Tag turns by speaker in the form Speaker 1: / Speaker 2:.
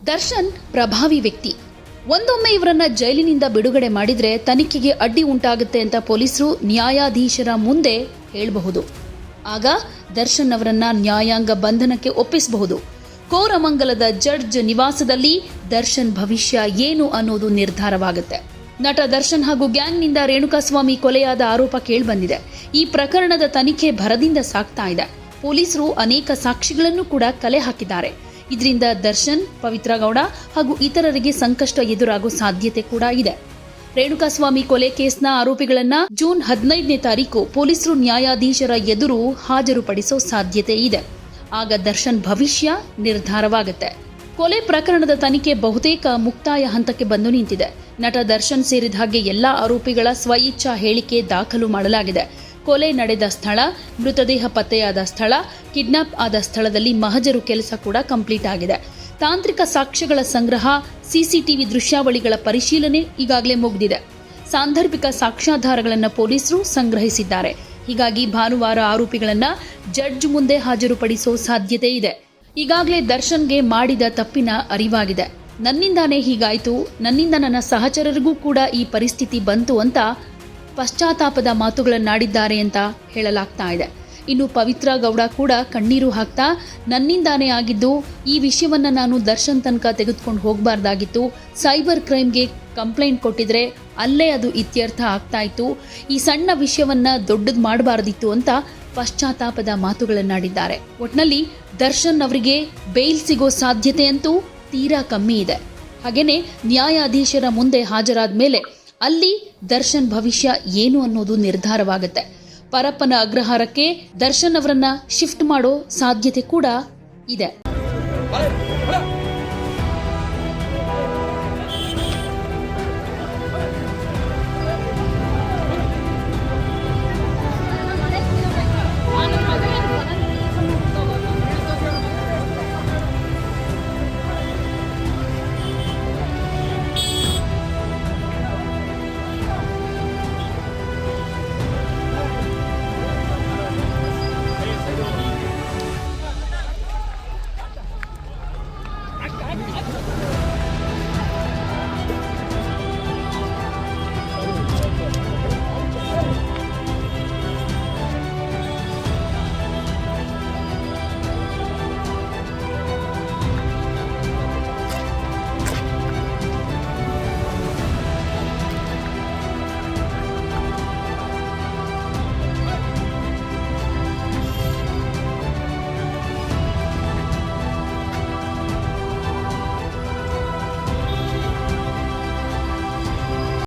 Speaker 1: ದರ್ಶನ್ ಪ್ರಭಾವಿ ವ್ಯಕ್ತಿ. ಒಂದೊಮ್ಮೆ ಇವರನ್ನ ಜೈಲಿನಿಂದ ಬಿಡುಗಡೆ ಮಾಡಿದ್ರೆ ತನಿಖೆಗೆ ಅಡ್ಡಿ ಉಂಟಾಗುತ್ತೆ ಅಂತ ಪೊಲೀಸರು ನ್ಯಾಯಾಧೀಶರ ಮುಂದೆ ಹೇಳಬಹುದು. ಆಗ ದರ್ಶನ್ ಅವರನ್ನ ನ್ಯಾಯಾಂಗ ಬಂಧನಕ್ಕೆ ಒಪ್ಪಿಸಬಹುದು. ಕೋರಮಂಗಲದ ಜಡ್ಜ್ ನಿವಾಸದಲ್ಲಿ ದರ್ಶನ್ ಭವಿಷ್ಯ ಏನು ಅನ್ನೋದು ನಿರ್ಧಾರವಾಗುತ್ತೆ. ನಟ ದರ್ಶನ್ ಹಾಗೂ ಗ್ಯಾಂಗ್ನಿಂದ ರೇಣುಕಾಸ್ವಾಮಿ ಕೊಲೆಯಾದ ಆರೋಪ ಕೇಳಿಬಂದಿದೆ. ಈ ಪ್ರಕರಣದ ತನಿಖೆ ಭರದಿಂದ ಸಾಗ್ತಾ ಇದೆ. ಪೊಲೀಸರು ಅನೇಕ ಸಾಕ್ಷಿಗಳನ್ನು ಕೂಡ ಕಲೆ ಹಾಕಿದ್ದಾರೆ. ಇದರಿಂದ ದರ್ಶನ್, ಪವಿತ್ರ ಗೌಡ ಹಾಗೂ ಇತರರಿಗೆ ಸಂಕಷ್ಟ ಎದುರಾಗೋ ಸಾಧ್ಯತೆ ಕೂಡ ಇದೆ. ರೇಣುಕಾಸ್ವಾಮಿ ಕೊಲೆ ಕೇಸ್ನ ಆರೋಪಿಗಳನ್ನ ಜೂನ್ 15ನೇ ತಾರೀಕು ಪೊಲೀಸರು ನ್ಯಾಯಾಧೀಶರ ಎದುರು ಹಾಜರುಪಡಿಸೋ ಸಾಧ್ಯತೆ ಇದೆ. ಆಗ ದರ್ಶನ್ ಭವಿಷ್ಯ ನಿರ್ಧಾರವಾಗುತ್ತೆ. ಕೊಲೆ ಪ್ರಕರಣದ ತನಿಖೆ ಬಹುತೇಕ ಮುಕ್ತಾಯ ಹಂತಕ್ಕೆ ಬಂದು ನಿಂತಿದೆ. ನಟ ದರ್ಶನ್ ಸೇರಿದ ಹಾಗೆ ಎಲ್ಲಾ ಆರೋಪಿಗಳ ಸ್ವಇಚ್ಛಾ ಹೇಳಿಕೆ ದಾಖಲು ಮಾಡಲಾಗಿದೆ. ಕೊಲೆ ನಡೆದ ಸ್ಥಳ, ಮೃತದೇಹ ಪತ್ತೆಯಾದ ಸ್ಥಳ, ಕಿಡ್ನಾಪ್ ಆದ ಸ್ಥಳದಲ್ಲಿ ಮಹಜರು ಕೆಲಸ ಕೂಡ ಕಂಪ್ಲೀಟ್ ಆಗಿದೆ. ತಾಂತ್ರಿಕ ಸಾಕ್ಷ್ಯಗಳ ಸಂಗ್ರಹ, ಸಿಸಿಟಿವಿ ದೃಶ್ಯಾವಳಿಗಳ ಪರಿಶೀಲನೆ ಈಗಾಗಲೇ ಮುಗಿದಿದೆ. ಸಾಂದರ್ಭಿಕ ಸಾಕ್ಷ್ಯಾಧಾರಗಳನ್ನು ಪೊಲೀಸರು ಸಂಗ್ರಹಿಸಿದ್ದಾರೆ. ಹೀಗಾಗಿ ಭಾನುವಾರ ಆರೋಪಿಗಳನ್ನ ಜಡ್ಜ್ ಮುಂದೆ ಹಾಜರುಪಡಿಸೋ ಸಾಧ್ಯತೆ ಇದೆ. ಈಗಾಗಲೇ ದರ್ಶನ್ಗೆ ಮಾಡಿದ ತಪ್ಪಿನ ಅರಿವಾಗಿದೆ. ನನ್ನಿಂದಾನೇ ಹೀಗಾಯಿತು, ನನ್ನಿಂದ ನನ್ನ ಸಹಚರರಿಗೂ ಕೂಡ ಈ ಪರಿಸ್ಥಿತಿ ಬಂತು ಅಂತ ಪಶ್ಚಾತ್ತಾಪದ ಮಾತುಗಳನ್ನಾಡಿದ್ದಾರೆ ಅಂತ ಹೇಳಲಾಗ್ತಾ ಇದೆ. ಇನ್ನು ಪವಿತ್ರ ಗೌಡ ಕೂಡ ಕಣ್ಣೀರು ಹಾಕ್ತಾ, ನನ್ನಿಂದಾನೇ ಆಗಿದ್ದು, ಈ ವಿಷಯವನ್ನ ನಾನು ದರ್ಶನ್ ತನಕ ತೆಗೆದುಕೊಂಡು ಹೋಗಬಾರ್ದಾಗಿತ್ತು. ಸೈಬರ್ ಕ್ರೈಮ್ಗೆ ಕಂಪ್ಲೇಂಟ್ ಕೊಟ್ಟಿದ್ರೆ ಅಲ್ಲೇ ಅದು ಇತ್ಯರ್ಥ ಆಗ್ತಾ ಇತ್ತು. ಈ ಸಣ್ಣ ವಿಷಯವನ್ನ ದೊಡ್ಡದು ಮಾಡಬಾರ್ದಿತ್ತು ಅಂತ ಪಶ್ಚಾತ್ತಾಪದ ಮಾತುಗಳನ್ನಾಡಿದ್ದಾರೆ. ಒಟ್ನಲ್ಲಿ ದರ್ಶನ್ ಅವರಿಗೆ ಬೇಲ್ ಸಿಗೋ ಸಾಧ್ಯತೆ ಅಂತೂ ತೀರಾ ಕಮ್ಮಿ ಇದೆ. ಹಾಗೇನೆ ನ್ಯಾಯಾಧೀಶರ ಮುಂದೆ ಹಾಜರಾದ ಮೇಲೆ ಅಲ್ಲಿ ದರ್ಶನ್ ಭವಿಷ್ಯ ಏನು ಅನ್ನೋದು ನಿರ್ಧಾರವಾಗುತ್ತೆ. ಪರಪ್ಪನ ಅಗ್ರಹಾರಕ್ಕೆ ದರ್ಶನ್ ಅವರನ್ನ ಶಿಫ್ಟ್ ಮಾಡೋ ಸಾಧ್ಯತೆ ಕೂಡ ಇದೆ.